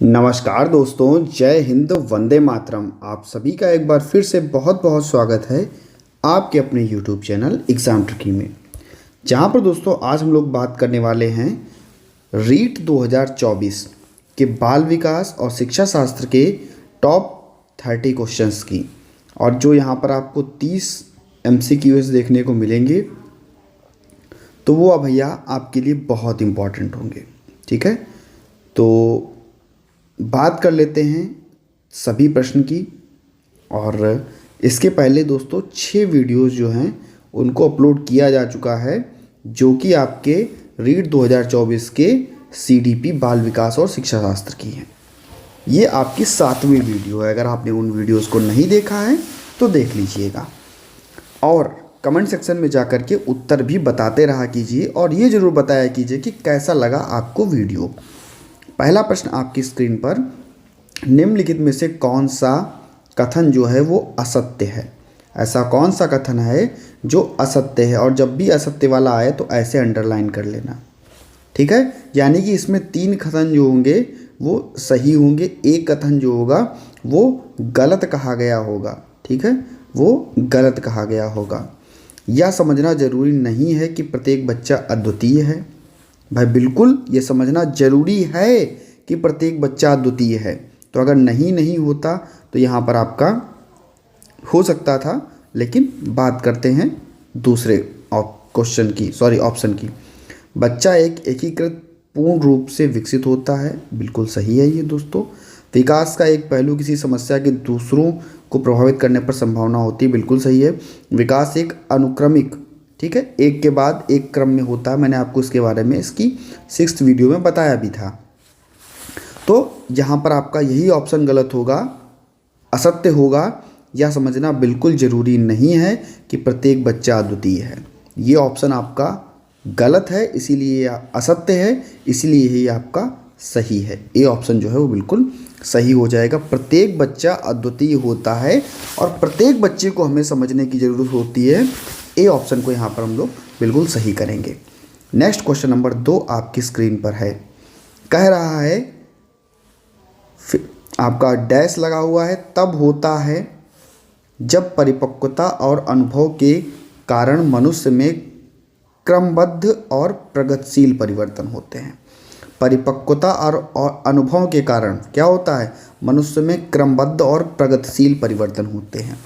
नमस्कार दोस्तों, जय हिंद, वंदे मातरम। आप सभी का एक बार फिर से बहुत बहुत स्वागत है आपके अपने YouTube चैनल एग्ज़ाम ट्रिकी में, जहां पर दोस्तों आज हम लोग बात करने वाले हैं रीट 2024 के बाल विकास और शिक्षा शास्त्र के टॉप 30 क्वेश्चंस की। और जो यहां पर आपको 30 MCQs देखने को मिलेंगे, तो वो भैया आपके लिए बहुत इम्पॉर्टेंट होंगे। ठीक है, तो बात कर लेते हैं सभी प्रश्न की। और इसके पहले दोस्तों 6 वीडियोस जो हैं उनको अपलोड किया जा चुका है, जो कि आपके रीट 2024 के CDP बाल विकास और शिक्षा शास्त्र की हैं। ये आपकी 7वीं वीडियो है। अगर आपने उन वीडियोस को नहीं देखा है तो देख लीजिएगा, और कमेंट सेक्शन में जाकर के उत्तर भी बताते रहा कीजिए, और ये ज़रूर बताया कीजिए कि कैसा लगा आपको वीडियो। पहला प्रश्न आपकी स्क्रीन पर, निम्नलिखित में से कौन सा कथन जो है वो असत्य है? ऐसा कौन सा कथन है जो असत्य है? और जब भी असत्य वाला आए तो ऐसे अंडरलाइन कर लेना। ठीक है, यानी कि इसमें 3 कथन जो होंगे वो सही होंगे, एक कथन जो होगा वो गलत कहा गया होगा। ठीक है, वो गलत कहा गया होगा। यह समझना जरूरी नहीं है कि प्रत्येक बच्चा अद्वितीय है। भाई बिल्कुल ये समझना जरूरी है कि प्रत्येक बच्चा अद्वितीय है। तो अगर नहीं होता तो यहाँ पर आपका हो सकता था, लेकिन बात करते हैं दूसरे ऑप्शन की। बच्चा एक एकीकृत पूर्ण रूप से विकसित होता है। बिल्कुल सही है ये दोस्तों। विकास का एक पहलू किसी समस्या के दूसरों को प्रभावित करने पर संभावना होती है। बिल्कुल सही है। विकास एक अनुक्रमिक, ठीक है, एक के बाद एक क्रम में होता है। मैंने आपको इसके बारे में इसकी 6th वीडियो में बताया भी था। तो यहाँ पर आपका यही ऑप्शन गलत होगा, असत्य होगा। यह समझना बिल्कुल ज़रूरी नहीं है कि प्रत्येक बच्चा अद्वितीय है। ये ऑप्शन आपका गलत है, इसीलिए असत्य है, इसीलिए यही आपका सही है। ये ऑप्शन जो है वो बिल्कुल सही हो जाएगा। प्रत्येक बच्चा अद्वितीय होता है और प्रत्येक बच्चे को हमें समझने की ज़रूरत होती है। ए ऑप्शन को यहाँ पर हम लोग बिल्कुल सही करेंगे। नेक्स्ट क्वेश्चन नंबर 2 आपकी स्क्रीन पर है। कह रहा है, आपका डैश लगा हुआ है, तब होता है जब परिपक्वता और अनुभव के कारण मनुष्य में क्रमबद्ध और प्रगतिशील परिवर्तन होते हैं। परिपक्वता और अनुभव के कारण क्या होता है? मनुष्य में क्रमबद्ध और प्रगतिशील परिवर्तन होते हैं।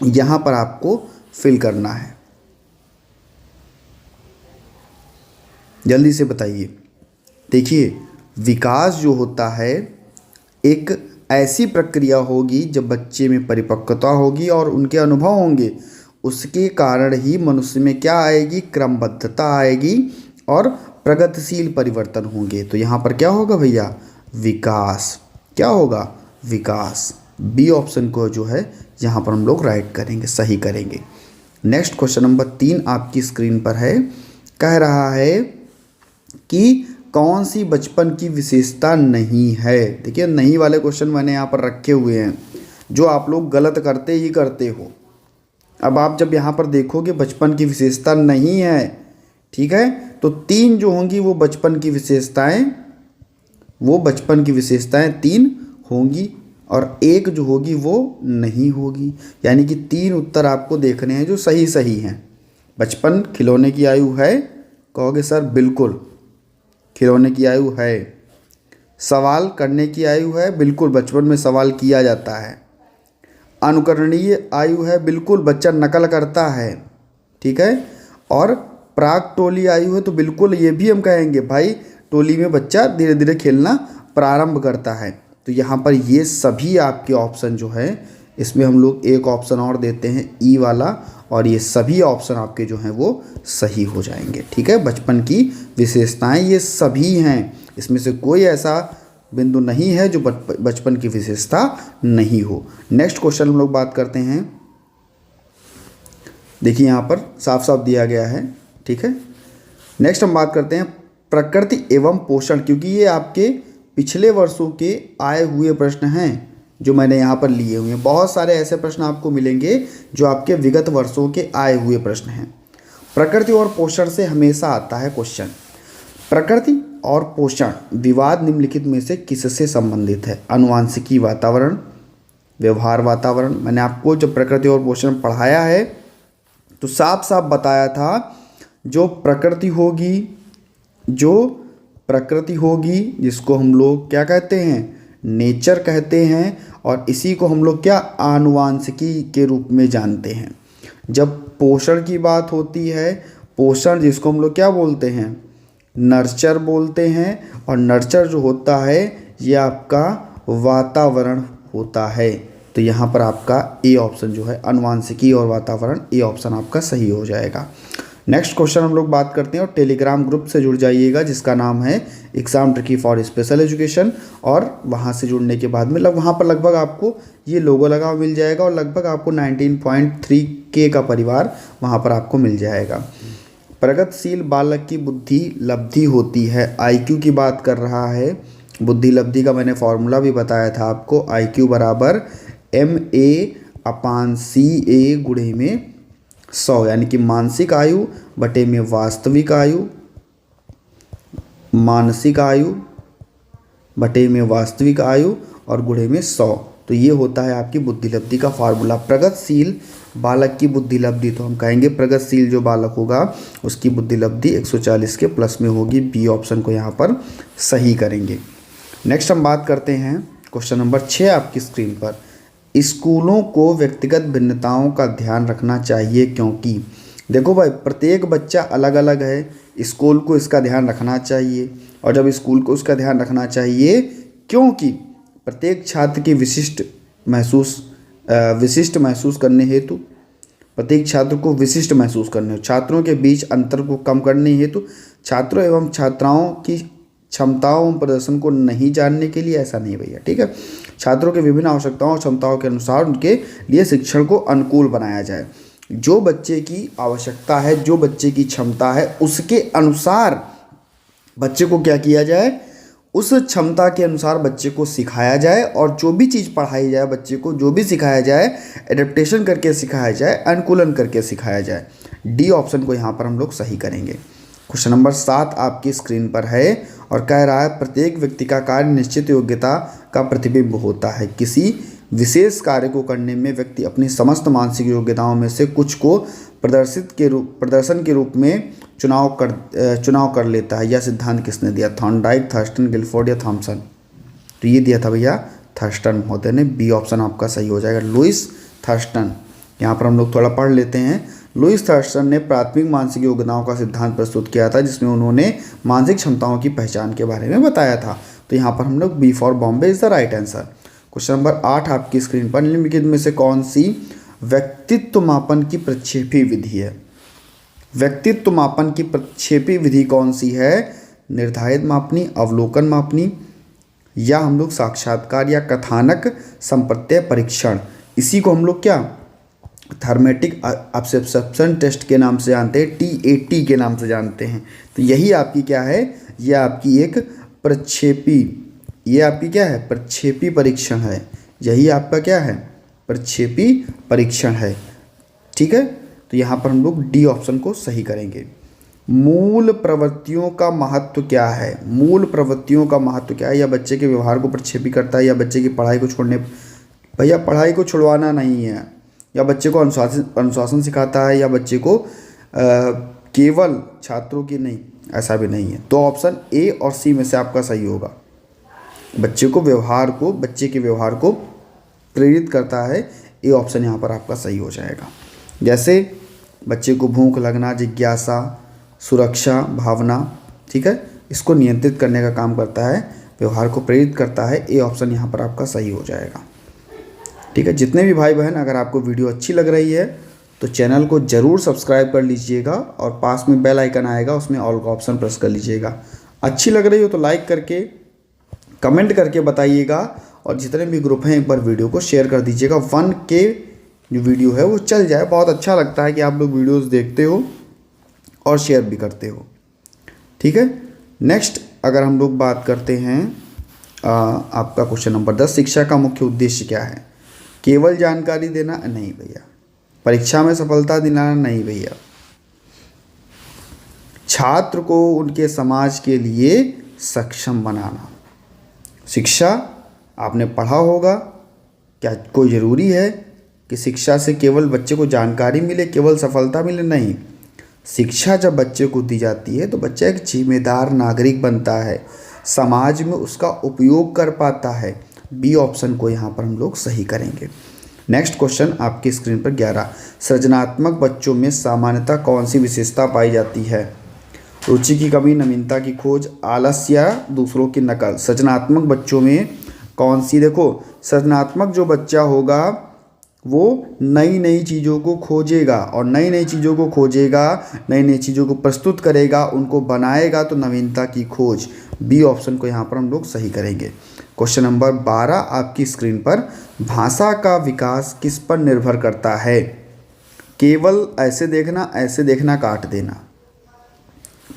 यहाँ पर आपको फिल करना है, जल्दी से बताइए। देखिए, विकास जो होता है एक ऐसी प्रक्रिया होगी जब बच्चे में परिपक्वता होगी और उनके अनुभव होंगे, उसके कारण ही मनुष्य में क्या आएगी? क्रमबद्धता आएगी और प्रगतिशील परिवर्तन होंगे। तो यहाँ पर क्या होगा भैया? विकास। क्या होगा? विकास। बी ऑप्शन को जो है यहाँ पर हम लोग राइट करेंगे, सही करेंगे। नेक्स्ट क्वेश्चन नंबर 3 आपकी स्क्रीन पर है। कह रहा है कि कौन सी बचपन की विशेषता नहीं है? देखिए, नहीं वाले क्वेश्चन मैंने यहाँ पर रखे हुए हैं, जो आप लोग गलत करते ही करते हो। अब आप जब यहाँ पर देखोगे बचपन की विशेषता नहीं है, ठीक है, तो 3 जो होंगी वो बचपन की विशेषताएं 3 होंगी, और एक जो होगी वो नहीं होगी। यानी कि 3 उत्तर आपको देखने हैं जो सही हैं। बचपन खिलौने की आयु है, कहोगे सर बिल्कुल खिलौने की आयु है। सवाल करने की आयु है, बिल्कुल बचपन में सवाल किया जाता है। अनुकरणीय आयु है, बिल्कुल बच्चा नकल करता है, ठीक है। और प्राक टोली आयु है, तो बिल्कुल ये भी हम कहेंगे भाई टोली में बच्चा धीरे धीरे खेलना प्रारंभ करता है। तो यहाँ पर ये सभी आपके ऑप्शन जो है, इसमें हम लोग एक ऑप्शन और देते हैं ई वाला, और ये सभी ऑप्शन आपके जो हैं वो सही हो जाएंगे। ठीक है, बचपन की विशेषताएं ये सभी हैं, इसमें से कोई ऐसा बिंदु नहीं है जो बचपन की विशेषता नहीं हो। नेक्स्ट क्वेश्चन हम लोग बात करते हैं। देखिए यहाँ पर साफ साफ दिया गया है, ठीक है। नेक्स्ट हम बात करते हैं प्रकृति एवं पोषण, क्योंकि ये आपके पिछले वर्षों के आए हुए प्रश्न हैं जो मैंने यहाँ पर लिए हुए हैं। बहुत सारे ऐसे प्रश्न आपको मिलेंगे जो आपके विगत वर्षों के आए हुए प्रश्न हैं। प्रकृति और पोषण से हमेशा आता है क्वेश्चन। प्रकृति और पोषण विवाद निम्नलिखित में से किससे संबंधित है? आनुवांशिकी वातावरण, व्यवहार वातावरण। मैंने आपको जब प्रकृति और पोषण पढ़ाया है तो साफ साफ बताया था जो प्रकृति होगी जिसको हम लोग क्या कहते हैं? नेचर कहते हैं, और इसी को हम लोग क्या आनुवांशिकी के रूप में जानते हैं। जब पोषण की बात होती है, पोषण जिसको हम लोग क्या बोलते हैं? नर्चर बोलते हैं, और नर्चर जो होता है ये आपका वातावरण होता है। तो यहाँ पर आपका ए ऑप्शन जो है आनुवांशिकी और वातावरण, ए ऑप्शन आपका सही हो जाएगा। नेक्स्ट क्वेश्चन हम लोग बात करते हैं, और टेलीग्राम ग्रुप से जुड़ जाइएगा जिसका नाम है exam tricky for special education, और वहाँ से जुड़ने के बाद में वहाँ पर लगभग आपको ये लोगो लगा हुआ मिल जाएगा, और लगभग आपको 19.3K का परिवार वहाँ पर आपको मिल जाएगा। प्रगतिशील बालक की बुद्धि लब्धि होती है, IQ की बात कर रहा है। बुद्धि लब्धि का मैंने फॉर्मूला भी बताया था आपको, IQ बराबर MA/CA गुणे में 100, यानी कि मानसिक आयु बटे में वास्तविक आयु, मानसिक आयु बटे में वास्तविक आयु और गुणे में 100। तो ये होता है आपकी बुद्धि लब्धि का फार्मूला। प्रगतिशील बालक की बुद्धि लब्धि, तो हम कहेंगे प्रगतिशील जो बालक होगा उसकी बुद्धि लब्धि 140 के प्लस में होगी। बी ऑप्शन को यहाँ पर सही करेंगे। नेक्स्ट हम बात करते हैं क्वेश्चन नंबर 6 आपकी स्क्रीन पर। स्कूलों को व्यक्तिगत भिन्नताओं का ध्यान रखना चाहिए क्योंकि, देखो भाई प्रत्येक बच्चा अलग अलग है, स्कूल को इसका ध्यान रखना चाहिए। और जब स्कूल को उसका ध्यान रखना चाहिए क्योंकि प्रत्येक छात्र की विशिष्ट महसूस करने हेतु, प्रत्येक छात्र को विशिष्ट महसूस करने, छात्रों के बीच अंतर को कम करने हेतु, छात्रों एवं छात्राओं की क्षमताओं एवं प्रदर्शन को नहीं जानने के लिए, ऐसा नहीं भैया, ठीक है। छात्रों के विभिन्न आवश्यकताओं और क्षमताओं के अनुसार उनके लिए शिक्षण को अनुकूल बनाया जाए। जो बच्चे की आवश्यकता है, जो बच्चे की क्षमता है, उसके अनुसार बच्चे को क्या किया जाए, उस क्षमता के अनुसार बच्चे को सिखाया जाए, और जो भी चीज़ पढ़ाई जाए बच्चे को, जो भी सिखाया जाए, एडेप्टेशन करके सिखाया जाए, अनुकूलन करके सिखाया जाए। डी ऑप्शन को यहाँ पर हम लोग सही करेंगे। क्वेश्चन नंबर 7 आपकी स्क्रीन पर है और कह रहा है प्रत्येक व्यक्ति का कार्य निश्चित योग्यता का प्रतिबिंब होता है। किसी विशेष कार्य को करने में व्यक्ति अपनी समस्त मानसिक योग्यताओं में से कुछ को प्रदर्शन के रूप में चुनाव कर लेता है। यह सिद्धांत किसने दिया? थॉर्नडाइक, थर्स्टन, गिलफोर्ड या थॉमसन? तो ये दिया था भैया थर्स्टन महोदय ने। बी ऑप्शन आपका सही हो जाएगा, लुइस थर्स्टन। यहाँ पर हम लोग थोड़ा पढ़ लेते हैं। लुइस थर्स्टन ने प्राथमिक मानसिक योग्यताओं का सिद्धांत प्रस्तुत किया था जिसमें उन्होंने मानसिक क्षमताओं की पहचान के बारे में बताया था। तो यहाँ पर हम लोग B for Bombay is the right answer. Question number 8 आपकी स्क्रीन पर, निम्नलिखित में से कौन सी व्यक्तित्व मापन की प्रक्षेपी विधि है? व्यक्तित्व मापन की प्रक्षेपी विधि कौन सी है? निर्धारित मापनी, अवलोकन मापनी, या हम लोग साक्षात्कार या कथानक संप्रत्यय परीक्षण। इसी को हम लोग क्या थर्मेटिक अपसेप्शन टेस्ट के नाम से जानते हैं, TAT के नाम से जानते हैं। तो यही आपकी क्या है, ये आपकी एक प्रक्षेपी, ये आपकी क्या है, प्रक्षेपी परीक्षण है। यही आपका क्या है, प्रक्षेपी परीक्षण है, ठीक है। तो यहाँ पर हम लोग डी ऑप्शन को सही करेंगे। मूल प्रवृत्तियों का महत्व क्या है? मूल प्रवृत्तियों का महत्व क्या है? या बच्चे के व्यवहार को प्रक्षेपी करता है, या बच्चे की पढ़ाई को छोड़ने, भैया पढ़ाई को छुड़वाना नहीं है, या बच्चे को अनुशासन सिखाता है, या बच्चे को केवल छात्रों की नहीं, ऐसा भी नहीं है। तो ऑप्शन ए और सी में से आपका सही होगा। बच्चे के व्यवहार को प्रेरित करता है, ए ऑप्शन यहाँ पर आपका सही हो जाएगा। जैसे बच्चे को भूख लगना, जिज्ञासा, सुरक्षा भावना, ठीक है, इसको नियंत्रित करने का काम करता है, व्यवहार को प्रेरित करता है। ए ऑप्शन यहाँ पर आपका सही हो जाएगा, ठीक है। जितने भी भाई बहन अगर आपको वीडियो अच्छी लग रही है तो चैनल को ज़रूर सब्सक्राइब कर लीजिएगा, और पास में बेल आइकन आएगा उसमें ऑल का ऑप्शन प्रेस कर लीजिएगा। अच्छी लग रही हो तो लाइक करके कमेंट करके बताइएगा, और जितने भी ग्रुप हैं एक बार वीडियो को शेयर कर दीजिएगा। 1K जो वीडियो है वो चल जाए। बहुत अच्छा लगता है कि आप लोग वीडियोस देखते हो और शेयर भी करते हो, ठीक है। नेक्स्ट अगर हम लोग बात करते हैं आपका क्वेश्चन नंबर 10, शिक्षा का मुख्य उद्देश्य क्या है? केवल जानकारी देना? नहीं भैया। परीक्षा में सफलता दिलाना? नहीं भैया। छात्र को उनके समाज के लिए सक्षम बनाना। शिक्षा आपने पढ़ा होगा, क्या कोई ज़रूरी है कि शिक्षा से केवल बच्चे को जानकारी मिले, केवल सफलता मिले? नहीं। शिक्षा जब बच्चे को दी जाती है तो बच्चा एक जिम्मेदार नागरिक बनता है, समाज में उसका उपयोग कर पाता है। बी ऑप्शन को यहाँ पर हम लोग सही करेंगे। नेक्स्ट क्वेश्चन आपकी स्क्रीन पर 11, सृजनात्मक बच्चों में सामान्यतः कौन सी विशेषता पाई जाती है? रुचि की कमी, नवीनता की खोज, आलस्य या दूसरों की नकल। सृजनात्मक बच्चों में कौन सी? देखो, सृजनात्मक जो बच्चा होगा वो नई नई चीज़ों को खोजेगा, और नई नई चीज़ों को खोजेगा, नई नई चीज़ों को प्रस्तुत करेगा, उनको बनाएगा, तो नवीनता की खोज। बी ऑप्शन को यहाँ पर हम लोग सही करेंगे। क्वेश्चन नंबर 12 आपकी स्क्रीन पर, भाषा का विकास किस पर निर्भर करता है? केवल ऐसे देखना काट देना।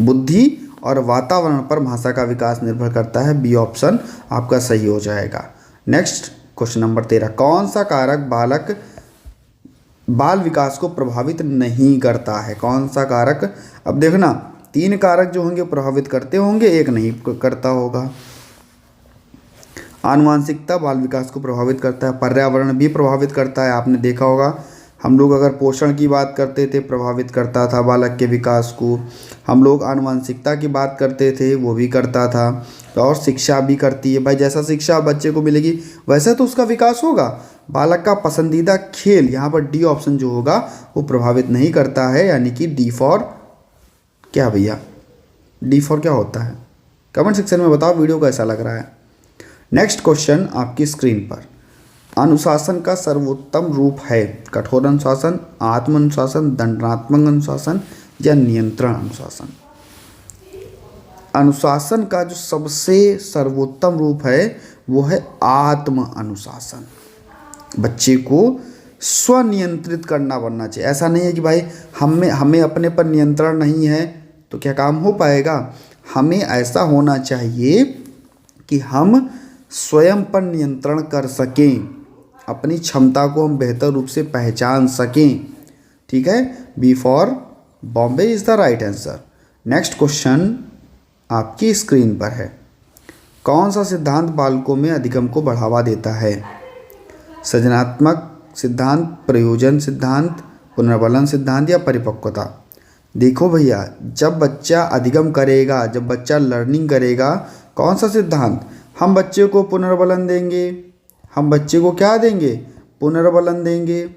बुद्धि और वातावरण पर भाषा का विकास निर्भर करता है। बी ऑप्शन आपका सही हो जाएगा। नेक्स्ट क्वेश्चन नंबर 13, कौन सा कारक बाल विकास को प्रभावित नहीं करता है? कौन सा कारक? अब देखना, 3 कारक जो होंगे प्रभावित करते होंगे, एक नहीं करता होगा। आनुवांशिकता बाल विकास को प्रभावित करता है, पर्यावरण भी प्रभावित करता है। आपने देखा होगा, हम लोग अगर पोषण की बात करते थे प्रभावित करता था बालक के विकास को, हम लोग आनुवांशिकता की बात करते थे वो भी करता था, और शिक्षा भी करती है। भाई जैसा शिक्षा बच्चे को मिलेगी वैसे तो उसका विकास होगा। बालक का पसंदीदा खेल, यहाँ पर डी ऑप्शन जो होगा वो प्रभावित नहीं करता है, यानी कि डी फॉर क्या भैया? डी फॉर क्या होता है? कमेंट सेक्शन में बताओ वीडियो कैसा लग रहा है। नेक्स्ट क्वेश्चन आपकी स्क्रीन पर, अनुशासन का सर्वोत्तम रूप है? कठोर अनुशासन, आत्म अनुशासन, दंडात्मक अनुशासन या नियंत्रण अनुशासन? अनुशासन का जो सबसे सर्वोत्तम रूप है वो है आत्म अनुशासन। बच्चे को स्वनियंत्रित करना बनना चाहिए। ऐसा नहीं है कि भाई हमें अपने पर नियंत्रण नहीं है तो क्या काम हो पाएगा। हमें ऐसा होना चाहिए कि हम स्वयं पर नियंत्रण कर सकें, अपनी क्षमता को हम बेहतर रूप से पहचान सकें। ठीक है, B for Bombay is the right answer. Next question आपकी स्क्रीन पर है, कौन सा सिद्धांत बालकों में अधिगम को बढ़ावा देता है? सृजनात्मक सिद्धांत, प्रयोजन सिद्धांत, पुनर्बलन सिद्धांत या परिपक्वता? देखो भैया, जब बच्चा अधिगम करेगा, जब बच्चा लर्निंग करेगा, कौन सा सिद्धांत? हम बच्चे को पुनर्बलन देंगे, हम बच्चे को क्या देंगे? पुनर्बलन देंगे।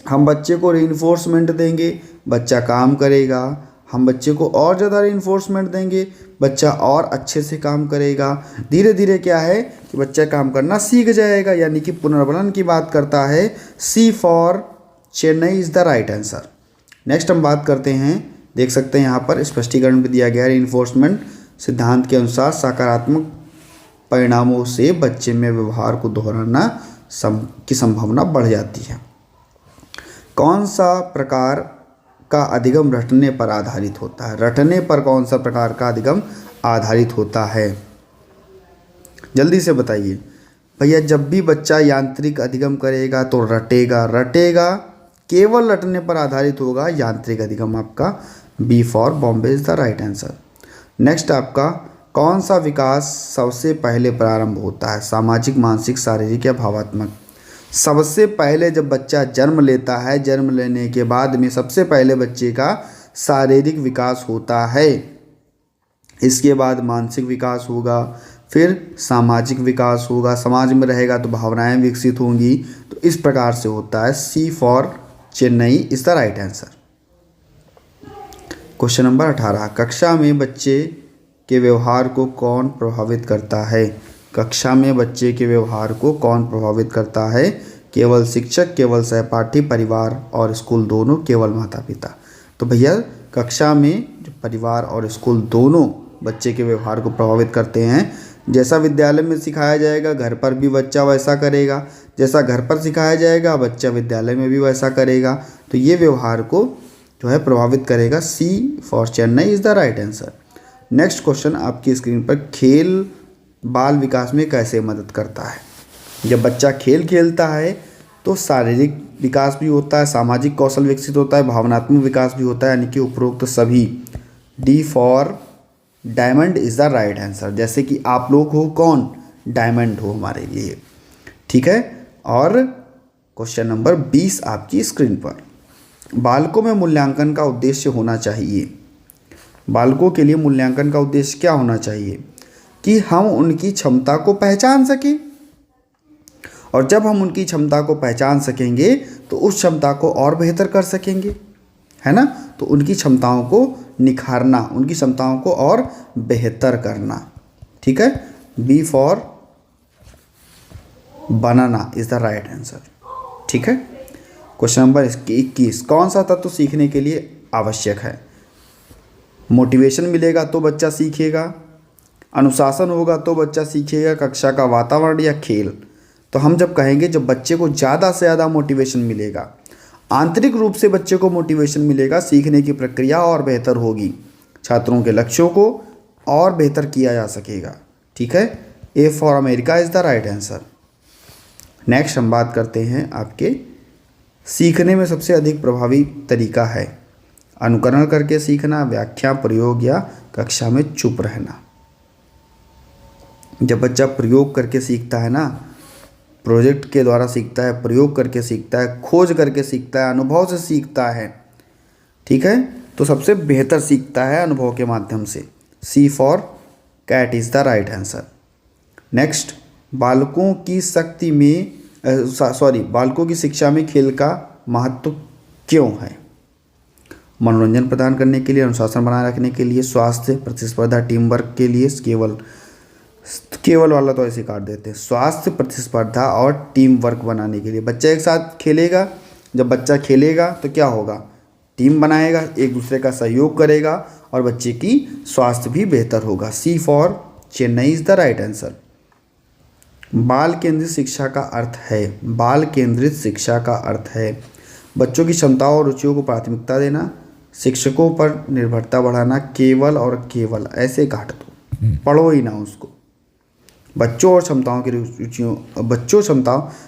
हम बच्चे को रीइंफोर्समेंट देंगे, बच्चा काम करेगा। हम बच्चे को और ज़्यादा रीइंफोर्समेंट देंगे, बच्चा और अच्छे से काम करेगा। धीरे धीरे क्या है कि बच्चा काम करना सीख जाएगा, यानी कि पुनर्बलन की बात करता है। C for Chennai is the right answer. Next हम बात करते हैं, देख सकते हैं यहाँ पर स्पष्टीकरण भी दिया गया है। रीइंफोर्समेंट सिद्धांत के अनुसार सकारात्मक परिणामों से बच्चे में व्यवहार को दोहराना की संभावना बढ़ जाती है। कौन सा प्रकार का अधिगम रटने पर आधारित होता है? रटने पर कौन सा प्रकार का अधिगम आधारित होता है? जल्दी से बताइए भैया। जब भी बच्चा यांत्रिक अधिगम करेगा तो रटेगा, केवल रटने पर आधारित होगा यांत्रिक अधिगम। आपका B for Bombay is the right answer. Next आपका, कौन सा विकास सबसे पहले प्रारंभ होता है? सामाजिक, मानसिक, शारीरिक या भावात्मक? सबसे पहले जब बच्चा जन्म लेता है, जन्म लेने के बाद में सबसे पहले बच्चे का शारीरिक विकास होता है, इसके बाद मानसिक विकास होगा, फिर सामाजिक विकास होगा, समाज में रहेगा तो भावनाएं विकसित होंगी। तो इस प्रकार से होता है। C for Chennai is the right answer. Question number 18, कक्षा में बच्चे के व्यवहार को कौन प्रभावित करता है? कक्षा में बच्चे के व्यवहार को कौन प्रभावित करता है? केवल शिक्षक, केवल सहपाठी, परिवार और स्कूल दोनों, केवल माता पिता? तो भैया कक्षा में जो परिवार और स्कूल दोनों बच्चे के व्यवहार को प्रभावित करते हैं। जैसा विद्यालय में सिखाया जाएगा घर पर भी बच्चा वैसा करेगा, जैसा घर पर सिखाया जाएगा बच्चा विद्यालय में भी वैसा करेगा। तो ये व्यवहार को जो है प्रभावित करेगा। C for Chennai is the right answer. Next question आपकी स्क्रीन पर, खेल बाल विकास में कैसे मदद करता है? जब बच्चा खेल खेलता है तो शारीरिक विकास भी होता है, सामाजिक कौशल विकसित होता है, भावनात्मक विकास भी होता है, यानी कि उपरोक्त सभी। D for diamond is the right answer. जैसे कि आप लोग हो कौन, डायमंड हो हमारे लिए, ठीक है। और क्वेश्चन नंबर 20 आपकी स्क्रीन पर, बालकों में मूल्यांकन का उद्देश्य होना चाहिए। बालकों के लिए मूल्यांकन का उद्देश्य क्या होना चाहिए कि हम उनकी क्षमता को पहचान सकें, और जब हम उनकी क्षमता को पहचान सकेंगे तो उस क्षमता को और बेहतर कर सकेंगे, है ना। तो उनकी क्षमताओं को निखारना, उनकी क्षमताओं को और बेहतर करना, ठीक है। B for banana is the right answer, ठीक है। क्वेश्चन नंबर 21, कौन सा तत्व सीखने के लिए आवश्यक है। मोटिवेशन मिलेगा तो बच्चा सीखेगा, अनुशासन होगा तो बच्चा सीखेगा, कक्षा का वातावरण या खेल। तो हम जब कहेंगे जब बच्चे को ज़्यादा से ज़्यादा मोटिवेशन मिलेगा, आंतरिक रूप से बच्चे को मोटिवेशन मिलेगा, सीखने की प्रक्रिया और बेहतर होगी, छात्रों के लक्ष्यों को और बेहतर किया जा सकेगा, ठीक है। ए for America is the right answer. Next हम बात करते हैं आपके सीखने में सबसे अधिक प्रभावी तरीका है अनुकरण करके सीखना, व्याख्या, प्रयोग या कक्षा में चुप रहना। जब बच्चा प्रयोग करके सीखता है ना, प्रोजेक्ट के द्वारा सीखता है, प्रयोग करके सीखता है, खोज करके सीखता है, अनुभव से सीखता है, ठीक है, तो सबसे बेहतर सीखता है अनुभव के माध्यम से। C for cat is the right answer. Next, बालकों की बालकों की शिक्षा में खेल का महत्व क्यों है। मनोरंजन प्रदान करने के लिए, अनुशासन बनाए रखने के लिए, स्वास्थ्य, प्रतिस्पर्धा, टीम वर्क के लिए, केवल वाला तो ऐसे काट देते हैं, स्वास्थ्य, प्रतिस्पर्धा और टीम वर्क बनाने के लिए। बच्चा एक साथ खेलेगा, जब बच्चा खेलेगा तो क्या होगा, टीम बनाएगा, एक दूसरे का सहयोग करेगा और बच्चे की स्वास्थ्य भी बेहतर होगा। C for Chennai is the right answer. बाल केंद्रित शिक्षा का अर्थ है, बाल केंद्रित शिक्षा का अर्थ है बच्चों की क्षमताओं और रुचियों को प्राथमिकता देना, शिक्षकों पर निर्भरता बढ़ाना, केवल और केवल ऐसे काट दो, पढ़ो ही ना उसको। बच्चों क्षमताओं की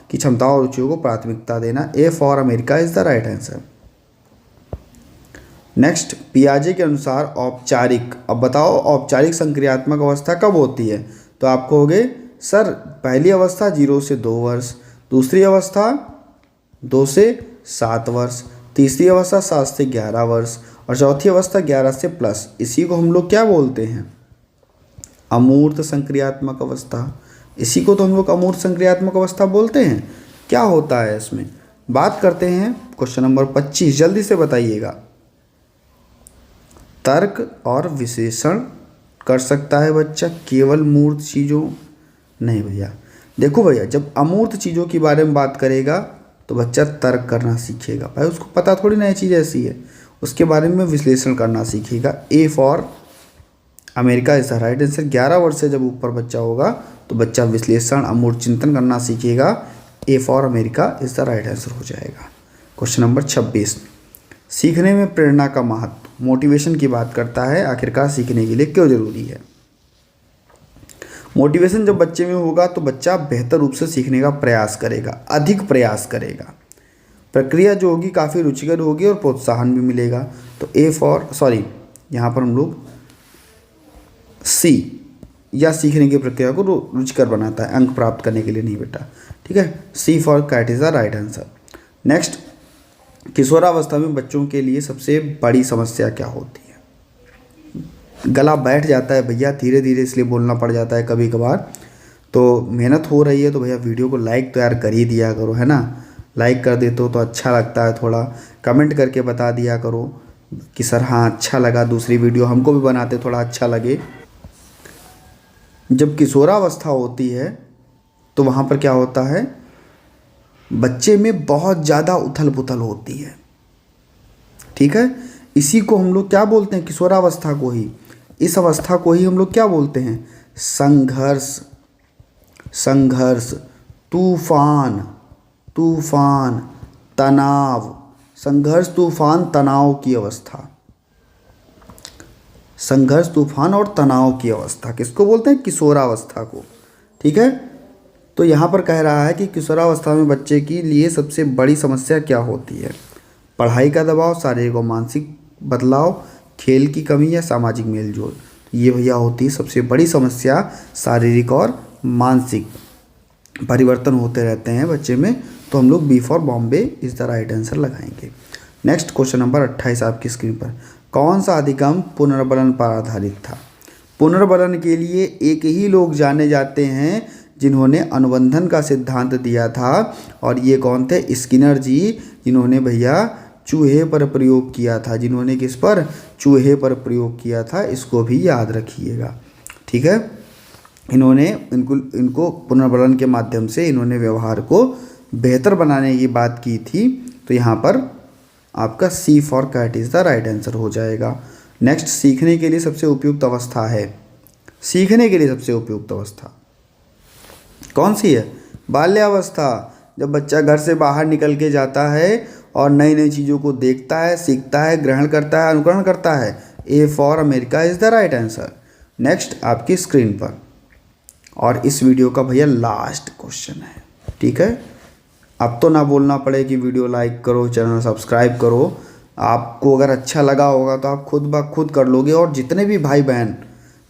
क्षमताओं और रुचियों को प्राथमिकता देना। A for America is the right answer. Next, पियाजे के अनुसार औपचारिक, अब बताओ औपचारिक संक्रियात्मक अवस्था कब होती है। तो आप कहोगे सर पहली अवस्था 0 से 2 वर्ष, दूसरी अवस्था 2 से 7 वर्ष, तीसरी अवस्था 7 से 11 वर्ष और चौथी अवस्था 11 से प्लस। इसी को हम लोग क्या बोलते हैं, अमूर्त संक्रियात्मक अवस्था। इसी को तो हम लोग अमूर्त संक्रियात्मक अवस्था बोलते हैं। क्या होता है इसमें, बात करते हैं। क्वेश्चन नंबर 25 जल्दी से बताइएगा। तर्क और विश्लेषण कर सकता है बच्चा, केवल मूर्त चीज़ों नहीं भैया। देखो भैया, जब अमूर्त चीज़ों के बारे में बात करेगा तो बच्चा तर्क करना सीखेगा। भाई उसको पता थोड़ी ना ये चीज़ ऐसी है, उसके बारे में विश्लेषण करना सीखेगा। ए for America is the right answer. 11 वर्ष से जब ऊपर बच्चा होगा तो बच्चा विश्लेषण, अमूर्त चिंतन करना सीखेगा। ए for America is the right answer हो जाएगा। क्वेश्चन नंबर 26, सीखने में प्रेरणा का महत्व, मोटिवेशन की बात करता है, आखिरकार सीखने के लिए क्यों जरूरी है। मोटिवेशन जब बच्चे में होगा तो बच्चा बेहतर रूप से सीखने का प्रयास करेगा, अधिक प्रयास करेगा, प्रक्रिया जो होगी काफ़ी रुचिकर होगी और प्रोत्साहन भी मिलेगा। तो ए फॉर यहाँ पर हम लोग सी या सीखने की प्रक्रिया को रुचिकर बनाता है, अंक प्राप्त करने के लिए नहीं बेटा, ठीक है। C for cat is the right answer. Next, किशोरावस्था में बच्चों के लिए सबसे बड़ी समस्या क्या होती है। गला बैठ जाता है भैया धीरे धीरे, इसलिए बोलना पड़ जाता है कभी कभार। तो मेहनत हो रही है तो भैया वीडियो को लाइक तो यार कर ही दिया करो, है ना। लाइक कर देते हो तो अच्छा लगता है, थोड़ा कमेंट करके बता दिया करो कि सर हाँ अच्छा लगा, दूसरी वीडियो हमको भी बनाते थोड़ा अच्छा लगे। जब किशोरावस्था होती है तो वहाँ पर क्या होता है, बच्चे में बहुत ज़्यादा उथल पुथल होती है, ठीक है। इसी को हम लोग क्या बोलते हैं, किशोरावस्था को ही, इस अवस्था को ही हम लोग क्या बोलते हैं, संघर्ष, संघर्ष, तूफान, तूफान, तनाव, संघर्ष, तूफान, तनाव की अवस्था, संघर्ष, तूफान और तनाव की अवस्था किसको बोलते हैं, किशोरावस्था को, ठीक है। तो यहाँ पर कह रहा है कि किशोरावस्था में बच्चे के लिए सबसे बड़ी समस्या क्या होती है, पढ़ाई का दबाव, शारीरिक और मानसिक बदलाव, खेल की कमी या सामाजिक मेलजोल। ये भैया होती है सबसे बड़ी समस्या। शारीरिक और मानसिक परिवर्तन होते रहते हैं बच्चे में, तो हम लोग B for Bombay is the right answer लगाएंगे। नेक्स्ट क्वेश्चन नंबर 28 आपकी स्क्रीन पर, कौन सा अधिगम पुनर्बलन पर आधारित था? पुनर्बलन के लिए एक ही लोग जाने जाते हैं जिन्होंने अनुबंधन का सिद्धांत दिया था, और ये कौन थे? स्किनर जी, जिन्होंने भैया चूहे पर प्रयोग किया था। जिन्होंने किस पर? चूहे पर प्रयोग किया था। इसको भी याद रखिएगा, ठीक है। इनको पुनर्बलन के माध्यम से इन्होंने व्यवहार को बेहतर बनाने की बात की थी। तो यहाँ पर आपका C for cat is the right answer हो जाएगा। नेक्स्ट, सीखने के लिए सबसे उपयुक्त अवस्था है। सीखने के लिए सबसे उपयुक्त अवस्था कौन सी है? बाल्यावस्था। जब बच्चा घर से बाहर निकल के जाता है और नई नई चीज़ों को देखता है, सीखता है, ग्रहण करता है, अनुकरण करता है। ए for America is the right answer. Next आपकी स्क्रीन पर, और इस वीडियो का भैया लास्ट क्वेश्चन है, ठीक है। अब तो ना बोलना पड़े कि वीडियो लाइक करो, चैनल सब्सक्राइब करो। आपको अगर अच्छा लगा होगा तो आप खुद ब खुद कर लोगे। और जितने भी भाई बहन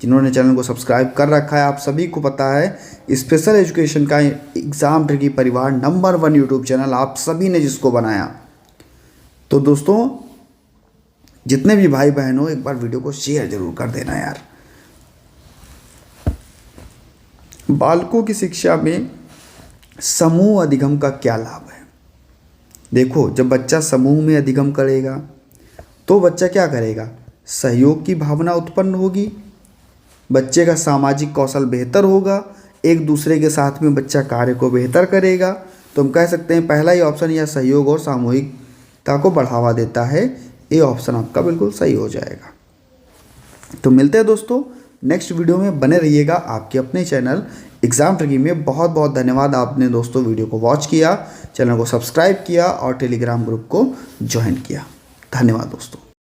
जिन्होंने चैनल को सब्सक्राइब कर रखा है, आप सभी को पता है स्पेशल एजुकेशन का एग्ज़ाम ट्रिकी परिवार नंबर 1 यूट्यूब चैनल आप सभी ने जिसको बनाया। तो दोस्तों, जितने भी भाई बहन हो, एक बार वीडियो को शेयर जरूर कर देना यार। बालकों की शिक्षा में समूह अधिगम का क्या लाभ है? देखो, जब बच्चा समूह में अधिगम करेगा तो बच्चा क्या करेगा? सहयोग की भावना उत्पन्न होगी, बच्चे का सामाजिक कौशल बेहतर होगा, एक दूसरे के साथ में बच्चा कार्य को बेहतर करेगा। तो हम कह सकते हैं पहला ही ऑप्शन यह सहयोग और सामूहिकता को बढ़ावा देता है। ये ऑप्शन आपका बिल्कुल सही हो जाएगा। तो मिलते हैं दोस्तों नेक्स्ट वीडियो में, बने रहिएगा आपके अपने चैनल एग्ज़ाम ट्रिकी में। बहुत बहुत धन्यवाद आपने दोस्तों वीडियो को वॉच किया, चैनल को सब्सक्राइब किया और टेलीग्राम ग्रुप को ज्वाइन किया। धन्यवाद दोस्तों।